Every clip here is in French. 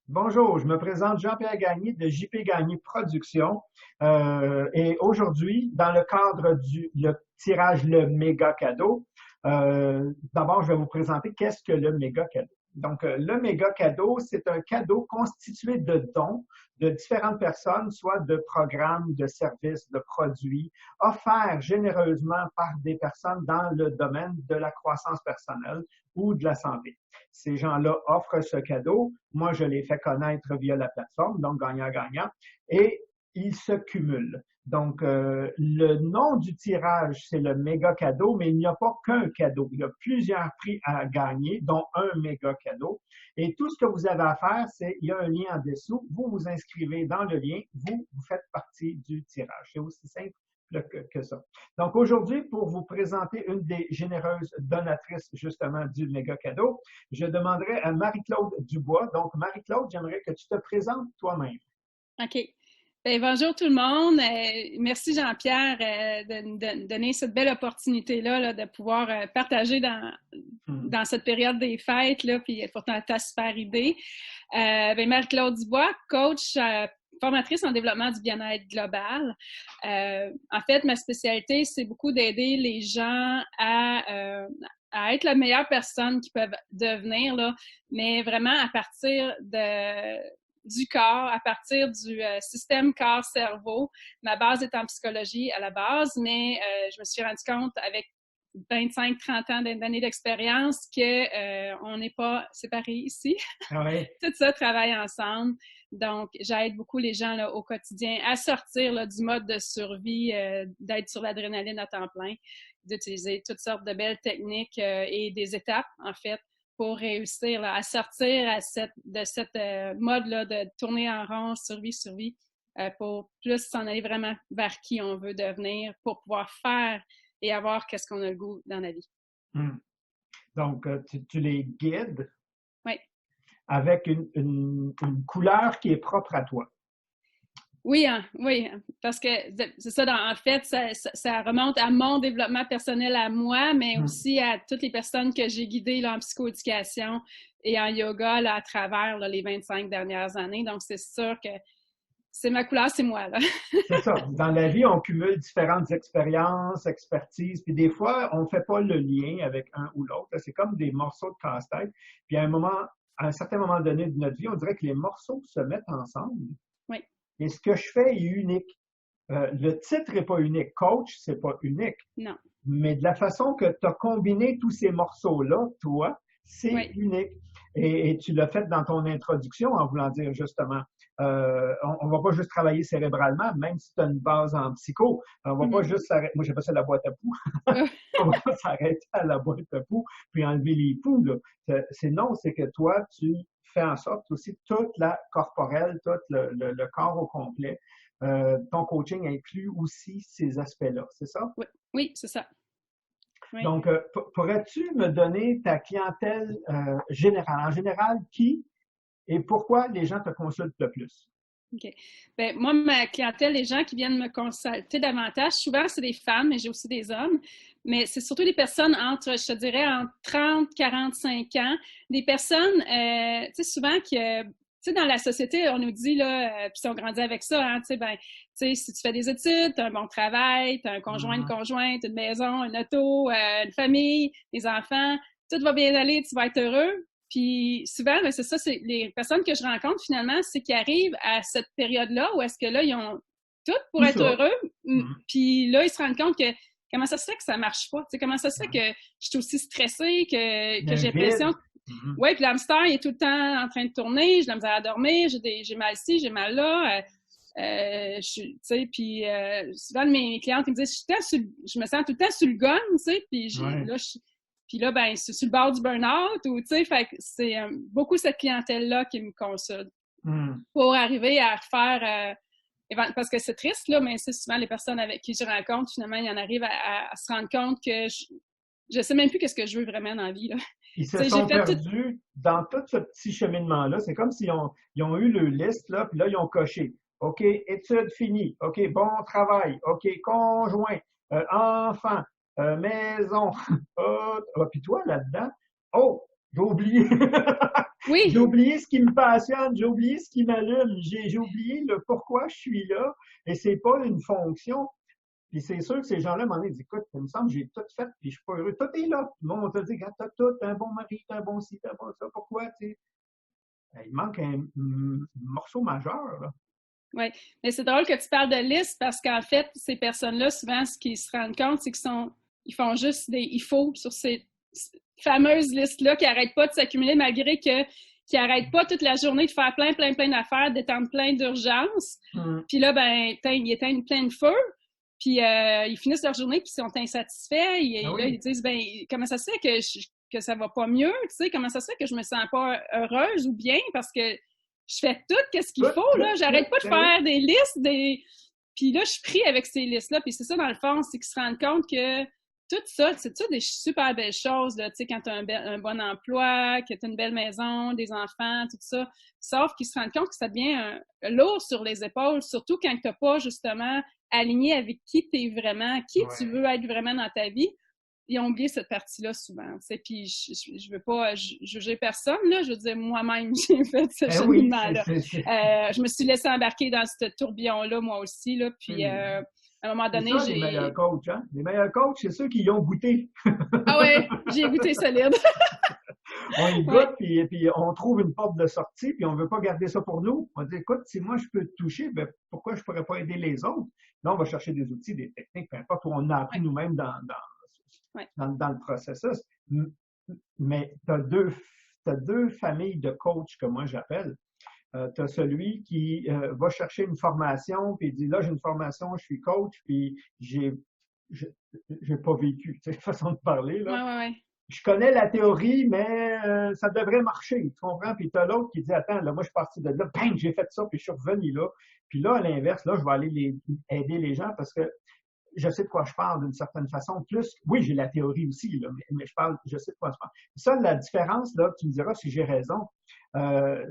Bonjour, je me présente Jean-Pierre Gagné de JP Gagné Productions. Et aujourd'hui, dans le cadre du tirage Le Méga Cadeau, d'abord, je vais vous présenter qu'est-ce que le Méga Cadeau. Donc, le Méga Cadeau, c'est un cadeau constitué de dons de différentes personnes, soit de programmes, de services, de produits, offerts généreusement par des personnes dans le domaine de la croissance personnelle ou de la santé. Ces gens-là offrent ce cadeau. Moi, je l'ai fait connaître via la plateforme, donc gagnant-gagnant, et ils se cumulent. Donc, le nom du tirage, c'est le méga cadeau, mais il n'y a pas qu'un cadeau. Il y a plusieurs prix à gagner, dont un méga cadeau. Et tout ce que vous avez à faire, c'est, il y a un lien en dessous. Vous vous inscrivez dans le lien. Vous faites partie du tirage. C'est aussi simple que ça. Donc aujourd'hui, pour vous présenter une des généreuses donatrices justement du méga cadeau, je demanderai à Marie-Claude Dubois. Donc Marie-Claude, j'aimerais que tu te présentes toi-même. OK. Ben, bonjour tout le monde. Merci Jean-Pierre de nous donner cette belle opportunité-là là, de pouvoir partager Hmm. dans cette période des fêtes, là, puis pourtant ta super idée. Ben, Marie-Claude Dubois, coach, formatrice en développement du bien-être global. En fait, ma spécialité, c'est beaucoup d'aider les gens à être la meilleure personne qu'ils peuvent devenir, là, mais vraiment à partir du corps, à partir du système corps-cerveau. Ma base est en psychologie à la base, mais je me suis rendu compte avec 25-30 ans d'années d'expérience que on n'est pas séparés ici. Oui. Tout ça travaille ensemble. Donc, j'aide beaucoup les gens là, au quotidien à sortir là, du mode de survie, d'être sur l'adrénaline à temps plein, d'utiliser toutes sortes de belles techniques et des étapes, en fait, pour réussir là, à sortir de cette mode-là de tourner en rond, survie, pour plus s'en aller vraiment vers qui on veut devenir, pour pouvoir faire et avoir qu'est-ce qu'on a le goût dans la vie. Hmm. Donc, tu les guides Oui. avec une couleur qui est propre à toi. Oui, hein, oui, parce que c'est ça, en fait, ça remonte à mon développement personnel à moi, mais Hmm. aussi à toutes les personnes que j'ai guidées là, en psychoéducation et en yoga là, à travers là, les 25 dernières années. Donc, c'est sûr que c'est ma couleur, c'est moi. Là. C'est ça. Dans la vie, on cumule différentes expériences, expertises, puis des fois, on ne fait pas le lien avec un ou l'autre. C'est comme des morceaux de casse-tête. Puis à un certain moment donné de notre vie, on dirait que les morceaux se mettent ensemble. Oui, Et ce que je fais est unique. Le titre n'est pas unique. Coach, c'est pas unique. non, Mais de la façon que tu as combiné tous ces morceaux-là, toi, c'est oui. unique. Et tu l'as fait dans ton introduction en voulant dire justement, on va pas juste travailler cérébralement, même si tu as une base en psycho, on va pas Mhm. juste s'arrêter, moi j'ai pas ça la boîte à poux, on va pas s'arrêter à la boîte à poux, puis enlever les poux, là. C'est non, c'est que toi, tu fais en sorte aussi toute la corporelle, tout le corps au complet. Ton coaching inclut aussi ces aspects-là, c'est ça? Oui, oui, c'est ça. Oui. Donc, pourrais-tu me donner ta clientèle générale? En général, qui et pourquoi les gens te consultent le plus? OK. Ben, moi, ma clientèle, les gens qui viennent me consulter davantage, souvent, c'est des femmes, mais j'ai aussi des hommes. Mais c'est surtout des personnes entre, je te dirais, entre 30, 45 ans. Des personnes, tu sais, souvent tu sais, dans la société, on nous dit, là, puis si on grandit avec ça, hein, tu sais, ben, tu sais, si tu fais des études, tu as un bon travail, tu as un conjoint, une Mhm. conjointe, une maison, une auto, une famille, des enfants, tout va bien aller, tu vas être heureux. Puis souvent, ben, c'est ça, c'est les personnes que je rencontre finalement, c'est qu'ils arrivent à cette période-là où est-ce que là, ils ont tout pour Tout être ça. heureux. Mhm. Puis là, ils se rendent compte que comment ça se fait que ça marche pas? T'sais, comment ça se fait Mhm. que je suis aussi stressée, Il y a que un j'ai l'impression. vide. Mhm. Ouais, puis l'hamster, il est tout le temps en train de tourner, j'ai de la misère à dormir, j'ai mal ici, j'ai mal là. Puis souvent mes clientes ils me disent je me sens tout le temps sur le gun, tu sais, Ouais. puis là ben c'est sur le bord du burn-out ou tu sais, fait que c'est beaucoup cette clientèle là qui me consulte Mhm. pour arriver à refaire parce que c'est triste là, mais c'est souvent les personnes avec qui je rencontre finalement ils en arrivent à se rendre compte que je sais même plus qu'est-ce que je veux vraiment dans la vie là. Ils Tu se sais, j'ai sont fait tout. perdus dans tout ce petit cheminement-là. C'est comme s'ils ils ont eu le liste, là, puis là, ils ont coché. OK, études finies. OK, bon travail. OK, conjoint, enfant, maison. Oh, puis toi, là-dedans, oh, J'ai oublié. Oui. J'ai oublié ce qui me passionne, j'ai oublié ce qui m'allume, j'ai oublié le pourquoi je suis là, et c'est pas une fonction. Puis c'est sûr que ces gens-là, à un moment donné, ils disent, écoute, il me semble que j'ai tout fait, puis je suis pas heureux. Tout est là. Tout le monde te dit, t'as tout, t'as un bon mari, t'as un bon ci, t'as un bon ça, pourquoi, tu sais? Il manque un morceau majeur, là. Oui, mais c'est drôle que tu parles de liste parce qu'en fait, ces personnes-là, souvent, ce qu'ils se rendent compte, c'est ils font juste des il faut sur ces fameuses listes-là qui n'arrêtent pas de s'accumuler malgré qu'ils n'arrêtent pas toute la journée de faire plein d'affaires, d'étendre plein d'urgences. Puis là, ben, ils éteignent plein de feu. Puis ils finissent leur journée puis ils sont insatisfaits. Là, ils disent, ben, comment ça se fait que ça va pas mieux? Tu sais, comment ça se fait que je me sens pas heureuse ou bien? Parce que je fais tout ce qu'il faut, là. J'arrête pas de faire des listes, Puis là, je suis pris avec ces listes-là. Puis c'est ça, dans le fond, c'est qu'ils se rendent compte que tout ça, c'est ça des super belles choses, là. Tu sais, quand tu as un bon emploi, que tu as une belle maison, des enfants, tout ça. Sauf qu'ils se rendent compte que ça devient lourd sur les épaules, surtout quand tu n'as pas, justement, aligné avec qui tu es vraiment, tu veux être vraiment dans ta vie. Ils ont oublié cette partie-là souvent. Puis je veux pas juger personne, là. Je veux dire, moi-même, j'ai fait ce cheminement-là. Je me suis laissée embarquer dans ce tourbillon-là, moi aussi, là. Puis à un moment donné, c'est ça, les meilleurs coachs, hein? Les meilleurs coachs, c'est ceux qui y ont goûté. Ah ouais, j'ai goûté solide. On y goûte, puis on trouve une porte de sortie, puis on veut pas garder ça pour nous. On dit, écoute, si moi je peux te toucher, ben pourquoi je pourrais pas aider les autres? Là, on va chercher des outils, des techniques, peu importe, où on a appris nous-mêmes dans le processus. Mais tu as deux familles de coachs que moi j'appelle. Tu as celui qui va chercher une formation, puis il dit, là, j'ai une formation, je suis coach, puis j'ai pas vécu, c'est une façon de parler, là. Ouais. Je connais la théorie, mais ça devrait marcher, tu comprends? Puis tu as l'autre qui dit, attends, là, moi, je suis parti de là, bang, j'ai fait ça, puis je suis revenu là. Puis là, à l'inverse, là, je vais aller aider les gens parce que je sais de quoi je parle d'une certaine façon. Plus, oui, j'ai la théorie aussi, là, mais je sais de quoi je parle. Ça, la différence, là, tu me diras si j'ai raison.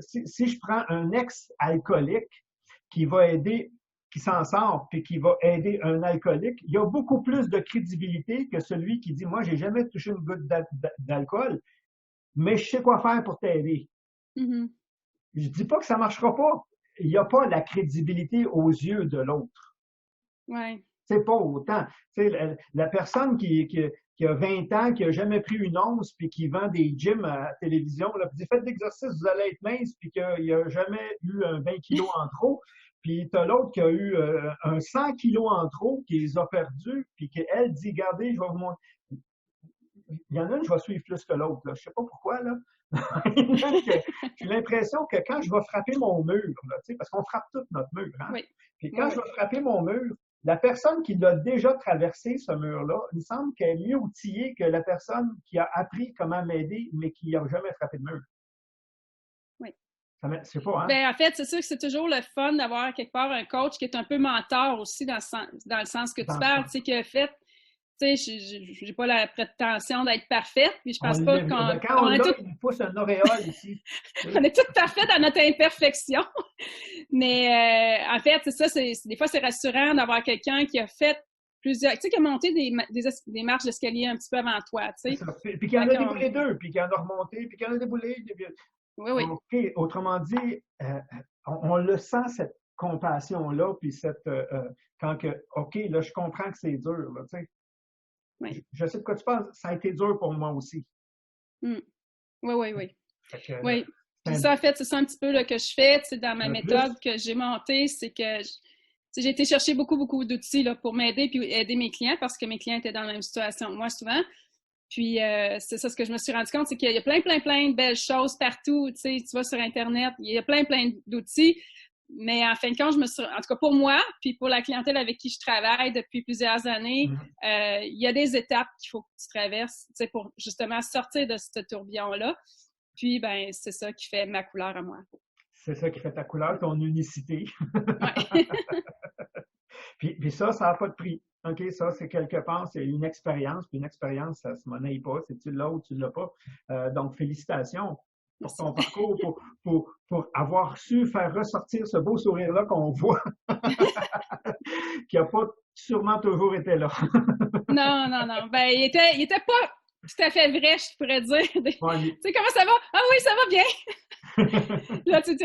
Si je prends un ex-alcoolique qui va aider, qui s'en sort, puis qui va aider un alcoolique, il y a beaucoup plus de crédibilité que celui qui dit, moi, j'ai jamais touché une goutte d'alcool, mais je sais quoi faire pour t'aider. Mm-hmm. Je dis pas que ça marchera pas. Il n'y a pas la crédibilité aux yeux de l'autre. Ouais. C'est pas autant. Tu sais, la personne qui a 20 ans, qui a jamais pris une once, puis qui vend des gyms à la télévision, là, puis dit, faites l'exercice, vous allez être mince, puis qu'il a jamais eu un 20 kilos en trop. Puis t'as l'autre qui a eu un 100 kilos en trop, qui les a perdus, puis qu'elle dit, regardez, je vais vous montrer. Il y en a une, je vais suivre plus que l'autre. Je sais pas pourquoi, là. J'ai l'impression que quand je vais frapper mon mur, là, parce qu'on frappe tout notre mur, hein? Oui. Puis quand je vais frapper mon mur, la personne qui l'a déjà traversé, ce mur-là, il me semble qu'elle est mieux outillée que la personne qui a appris comment m'aider, mais qui n'a jamais frappé de mur. Oui. C'est pas, hein? Ben, en fait, c'est sûr que c'est toujours le fun d'avoir quelque part un coach qui est un peu mentor aussi dans le sens que tu parles, tu sais, qui a fait. Tu sais, j'ai pas la prétention d'être parfaite, puis je pense pas qu'on... Quand on l'a, il pousse un auréole ici. On est tout parfait dans notre imperfection. Mais en fait, c'est ça, des fois, c'est rassurant d'avoir quelqu'un qui a fait plusieurs... Tu sais, qui a monté des marches d'escalier un petit peu avant toi, tu sais. Puis qui en a déboulé deux, puis qui en a remonté, puis qui en a déboulé. Oui. OK. Autrement dit, on le sent, cette compassion-là, puis quand que, OK, là, je comprends que c'est dur, là, tu sais. Oui. Je sais de quoi tu penses. Ça a été dur pour moi aussi. Oui. Oui. Puis ça, en fait, c'est ça un petit peu là, que je fais dans ma méthode que j'ai montée, c'est que j'ai été chercher beaucoup d'outils là, pour m'aider puis aider mes clients parce que mes clients étaient dans la même situation que moi souvent. Puis c'est ça ce que je me suis rendu compte, c'est qu'il y a plein de belles choses partout. Tu vas sur Internet, il y a plein d'outils. Mais en fin de compte, en tout cas pour moi, puis pour la clientèle avec qui je travaille depuis plusieurs années, il y a des étapes qu'il faut que tu traverses pour justement sortir de ce tourbillon-là. Puis, ben, c'est ça qui fait ma couleur à moi. C'est ça qui fait ta couleur, ton unicité. Ouais. puis ça n'a pas de prix. OK, ça, c'est quelque part, c'est une expérience. Puis une expérience, ça se monnaie pas. C'est tu l'as ou tu l'as pas. Donc, félicitations pour ton parcours, pour avoir su faire ressortir ce beau sourire-là qu'on voit, qui n'a pas sûrement toujours été là. Non. Ben, il était pas tout à fait vrai, je pourrais dire. Ouais, Tu sais, comment ça va? Ah oui, ça va bien! Là, tu dis,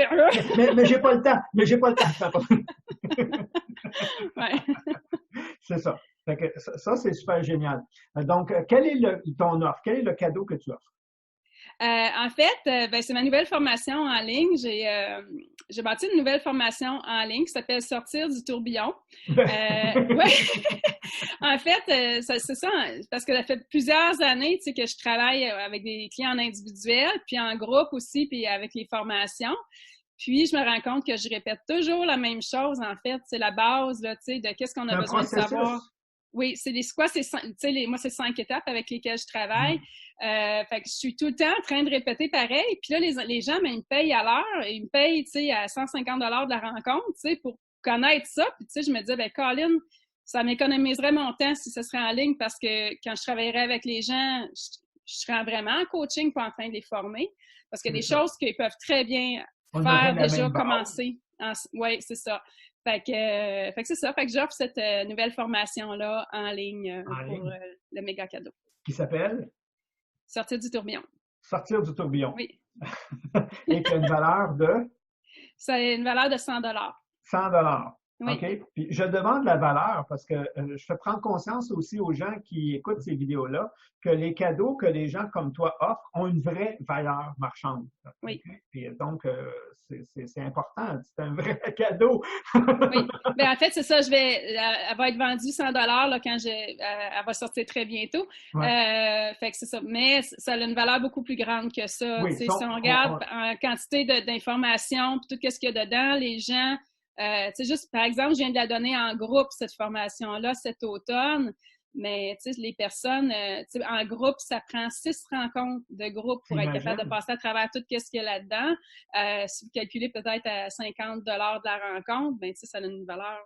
mais j'ai pas le temps. Mais j'ai pas le temps. Ça va ouais. C'est ça. Fait que ça, c'est super génial. Donc, quel est ton offre? Quel est le cadeau que tu offres? En fait, ben, c'est ma nouvelle formation en ligne. J'ai bâti une nouvelle formation en ligne qui s'appelle Sortir du tourbillon. Ouais. En fait, c'est ça, parce que ça fait plusieurs années, tu sais, que je travaille avec des clients en individuel, puis en groupe aussi, puis avec les formations. Puis, je me rends compte que je répète toujours la même chose, en fait. C'est la base, là, tu sais, de qu'est-ce qu'on a Un besoin de processus. savoir. Oui, c'est quoi, tu sais, moi, c'est 5 étapes avec lesquelles je travaille. Fait que je suis tout le temps en train de répéter pareil. Puis là, les gens, ben, ils me payent à l'heure. Ils me payent, tu sais, à 150 $ de la rencontre, tu sais, pour connaître ça. Puis, tu sais, je me disais, ben, Colin, ça m'économiserait mon temps si ce serait en ligne parce que quand je travaillerais avec les gens, je serais vraiment en coaching, pas en train de les former. Parce qu'il y a des choses qu'ils peuvent très bien On aurait faire la déjà, même base. commencer. Oui, c'est ça. Fait que c'est ça. Fait que j'offre cette nouvelle formation-là en ligne pour le méga cadeau. Qui s'appelle? Sortir du tourbillon. Sortir du tourbillon. Oui. Et qui a une valeur de? Ça a une valeur de 100 $. 100 $. Oui. OK? Puis je demande la valeur parce que je fais prendre conscience aussi aux gens qui écoutent ces vidéos-là que les cadeaux que les gens comme toi offrent ont une vraie valeur marchande. Oui. Okay? Puis donc, c'est important. C'est un vrai cadeau. Oui. Bien, en fait, c'est ça. Elle va être vendue 100 $ là, quand elle va sortir très bientôt. Ouais. Fait que c'est ça. Mais ça a une valeur beaucoup plus grande que ça. Oui, Si on regarde en quantité d'informations, puis tout ce qu'il y a dedans, les gens, tu sais, juste, par exemple, je viens de la donner en groupe, cette formation-là, cet automne. Mais, tu sais, les personnes, tu sais, en groupe, ça prend 6 rencontres de groupe pour être capable de passer à travers tout ce qu'il y a là-dedans. Si vous calculez peut-être à 50 $ de la rencontre, ben, tu sais, ça a une valeur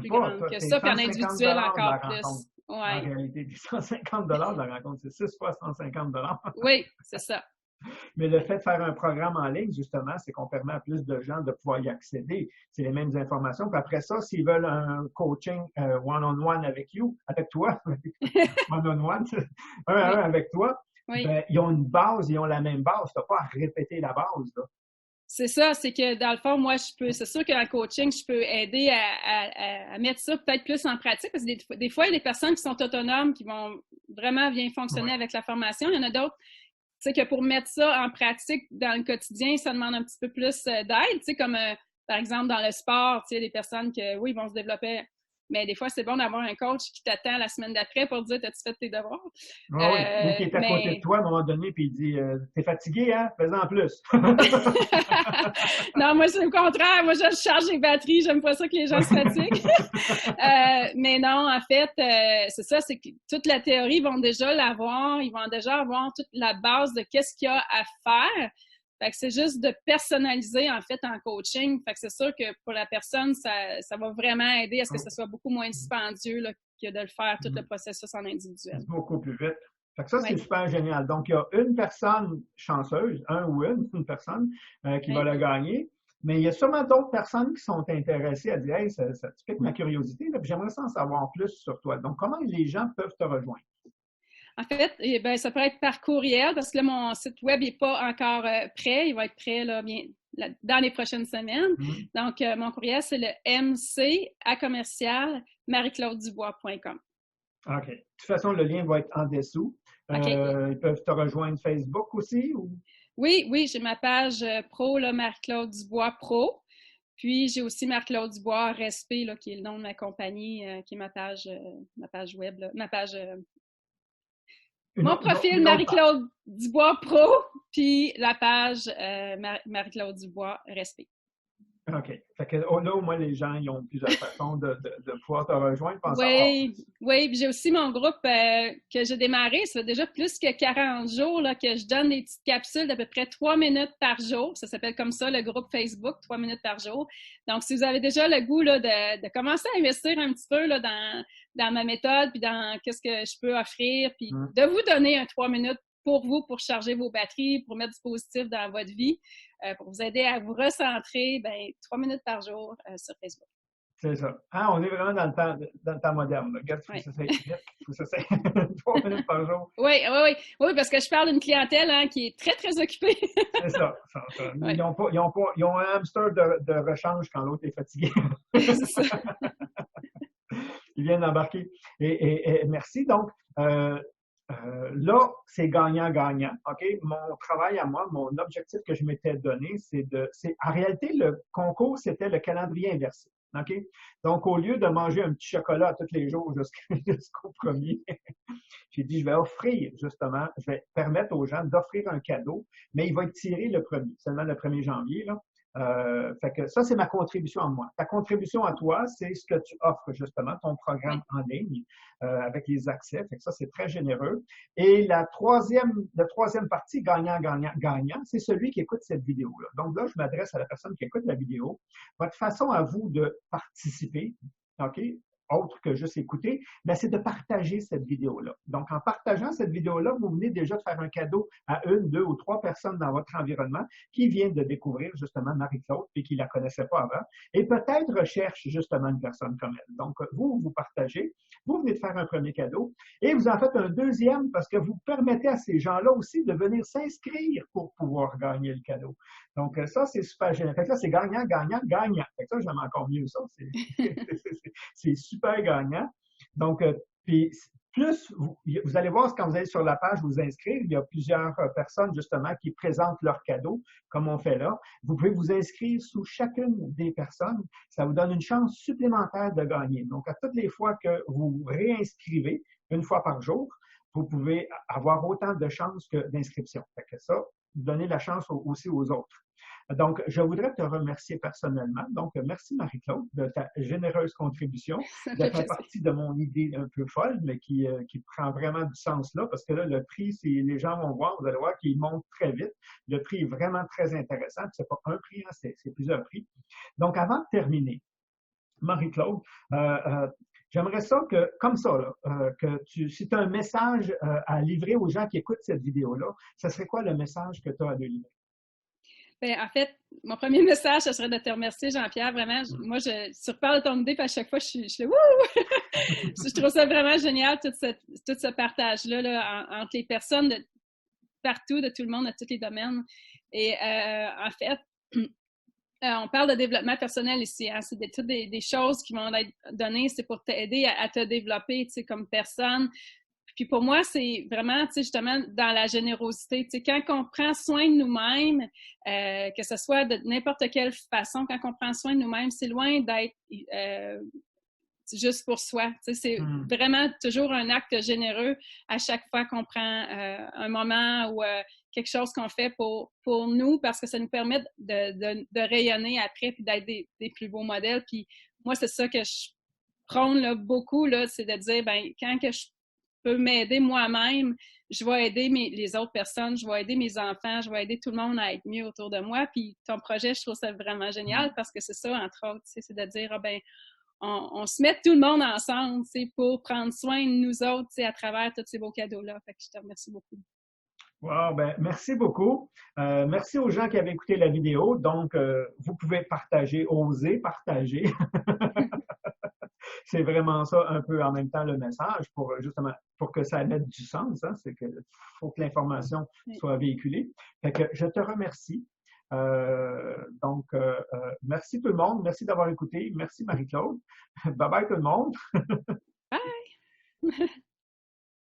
plus grande que ça. Puis en individuel, encore plus. Ouais. En réalité, 150 $ de la rencontre, c'est 6 fois 150 $. Oui, c'est ça. Mais le fait de faire un programme en ligne, justement, c'est qu'on permet à plus de gens de pouvoir y accéder. C'est les mêmes informations. Puis après ça, s'ils veulent un coaching one-on-one avec toi, one-on-one, un à un avec toi, ben, ils ont une base, ils ont la même base. Tu n'as pas à répéter la base, là. C'est ça, c'est que dans le fond, moi, c'est sûr qu'en coaching, je peux aider à mettre ça peut-être plus en pratique, parce que des fois, il y a des personnes qui sont autonomes, qui vont vraiment bien fonctionner avec la formation. Il y en a d'autres, tu sais, que pour mettre ça en pratique dans le quotidien, ça demande un petit peu plus d'aide, tu sais, comme par exemple dans le sport, tu sais, des personnes que, oui, vont se développer. Mais des fois, c'est bon d'avoir un coach qui t'attend la semaine d'après pour te dire, t'as-tu fait tes devoirs? Oui, ou qui est à côté de toi à un moment donné, puis il dit, t'es fatigué, hein? Fais-en plus. Non, moi, c'est le contraire. Moi, je charge les batteries. J'aime pas ça que les gens se fatiguent. Mais non, en fait, c'est ça, c'est que toute la théorie, ils vont déjà l'avoir. Ils vont déjà avoir toute la base de qu'est-ce qu'il y a à faire. Fait que c'est juste de personnaliser, en fait, en coaching. Fait que c'est sûr que pour la personne, ça va vraiment aider à ce que ce soit beaucoup moins dispendieux là, que de le faire tout le processus en individuel. Beaucoup plus vite. Fait que ça, c'est super génial. Donc, il y a une personne chanceuse, un ou une personne qui va le gagner. Mais il y a sûrement d'autres personnes qui sont intéressées à dire, hey, ça pique ma curiosité, là, puis j'aimerais en savoir plus sur toi. Donc, comment les gens peuvent te rejoindre? En fait, eh bien, ça peut être par courriel parce que là, mon site web n'est pas encore prêt. Il va être prêt là, dans les prochaines semaines. Donc, mon courriel, c'est le mc@mariclaudedubois.com. OK. De toute façon, le lien va être en dessous. Ils peuvent te rejoindre Facebook aussi? Ou? Oui, j'ai ma page pro, là, Marie-Claude Dubois Pro. Puis, j'ai aussi Marie-Claude Dubois Respect, là, qui est le nom de ma compagnie, qui est ma page web, là, ma page... Mon profil, Marie-Claude Dubois Pro, puis la page Marie-Claude Dubois Respect. OK. Fait que là, au moins, les gens, ils ont plusieurs façons de pouvoir te rejoindre. Oui, puis j'ai aussi mon groupe que j'ai démarré. Ça fait déjà plus que 40 jours là, que je donne des petites capsules d'à peu près 3 minutes par jour. Ça s'appelle comme ça, le groupe Facebook, 3 minutes par jour. Donc, si vous avez déjà le goût là, de commencer à investir un petit peu là, dans ma méthode, puis dans qu'est-ce que je peux offrir, puis de vous donner un 3 minutes pour vous, pour charger vos batteries, pour mettre du positif dans votre vie, pour vous aider à vous recentrer, 3 minutes par jour sur Facebook. C'est ça. Ah, on est vraiment dans le temps moderne. Là. Regarde, il Oui. faut que ça s'aille vite, il faut que ça s'aille 3 minutes par jour. Oui, oui, oui. Oui, parce que je parle d'une clientèle hein, qui est très, très occupée. C'est ça. Oui, Ils ont un hamster de rechange quand l'autre est fatigué. c'est ça. Ils viennent d'embarquer. Et merci. Donc, là, c'est gagnant-gagnant. OK? Mon travail à moi, mon objectif que je m'étais donné, en réalité, le concours, c'était le calendrier inversé. OK? Donc, au lieu de manger un petit chocolat tous les jours jusqu'au premier, j'ai dit, je vais offrir, justement, je vais permettre aux gens d'offrir un cadeau, mais il va être tiré le premier, seulement le 1er janvier, là. Fait que ça, c'est ma contribution à moi. Ta contribution à toi, c'est ce que tu offres, justement, ton programme Oui. en ligne, avec les accès. Fait que ça, c'est très généreux. Et la troisième partie, gagnant, c'est celui qui écoute cette vidéo-là. Donc là, je m'adresse à la personne qui écoute la vidéo. Votre façon à vous de participer, OK? Autre que juste écouter, ben c'est de partager cette vidéo-là. Donc, en partageant cette vidéo-là, vous venez déjà de faire un cadeau à 1, 2 ou 3 personnes dans votre environnement qui viennent de découvrir justement Marie-Claude et qui ne la connaissaient pas avant et peut-être recherchent justement une personne comme elle. Donc, vous partagez, vous venez de faire un premier cadeau et vous en faites un deuxième parce que vous permettez à ces gens-là aussi de venir s'inscrire pour pouvoir gagner le cadeau. Donc, ça, c'est super génial. Fait que là, c'est gagnant. Fait que ça, j'aime encore mieux ça. C'est super gagnant. Donc, puis plus vous allez voir quand vous allez sur la page vous inscrire, il y a plusieurs personnes justement qui présentent leurs cadeaux, comme on fait là. Vous pouvez vous inscrire sous chacune des personnes. Ça vous donne une chance supplémentaire de gagner. Donc, à toutes les fois que vous réinscrivez, une fois par jour, vous pouvez avoir autant de chances que d'inscription. Fait que ça, donnez la chance aussi aux autres. Donc, je voudrais te remercier personnellement. Donc, merci Marie-Claude de ta généreuse contribution, Ça me de fait faire plaisir. partie de mon idée un peu folle, mais qui prend vraiment du sens là, parce que là, le prix, les gens vont voir, vous allez voir qu'il monte très vite. Le prix est vraiment très intéressant. C'est pas un prix, hein, c'est plusieurs prix. Donc, avant de terminer, Marie-Claude, j'aimerais ça que, comme ça, là, si tu as un message à livrer aux gens qui écoutent cette vidéo-là, ce serait quoi le message que tu as à leur livrer? Ben, en fait, mon premier message, ce serait de te remercier, Jean-Pierre. Vraiment, moi, tu reparles de ton idée, puis à chaque fois, je suis wouh! Je trouve ça vraiment génial, tout ce partage-là là, entre les personnes de partout, de tout le monde, de tous les domaines. Et en fait, on parle de développement personnel ici. Hein? C'est toutes des choses qui vont être données, c'est pour t'aider à te développer comme personne. Puis pour moi, c'est vraiment, justement, dans la générosité. Quand on prend soin de nous-mêmes, que ce soit de n'importe quelle façon, quand on prend soin de nous-mêmes, c'est loin d'être juste pour soi. C'est vraiment toujours un acte généreux à chaque fois qu'on prend un moment ou quelque chose qu'on fait pour nous parce que ça nous permet de rayonner après puis d'être des plus beaux modèles. Puis moi, c'est ça que je prône là, beaucoup, là, c'est de dire, ben quand que je peux m'aider moi-même, je vais aider les autres personnes, je vais aider mes enfants, je vais aider tout le monde à être mieux autour de moi. Puis ton projet, je trouve ça vraiment génial parce que c'est ça, entre autres, c'est de dire, ah, ben on se met tout le monde ensemble pour prendre soin de nous autres à travers tous ces beaux cadeaux-là. Fait que je te remercie beaucoup. Wow, ben, merci beaucoup. Merci aux gens qui avaient écouté la vidéo. Donc, vous pouvez partager, oser partager. C'est vraiment ça un peu en même temps le message pour justement pour que ça ait du sens. Hein, c'est que faut que l'information soit véhiculée. Fait que je te remercie. Donc, merci tout le monde. Merci d'avoir écouté. Merci Marie-Claude. Bye bye tout le monde. Bye!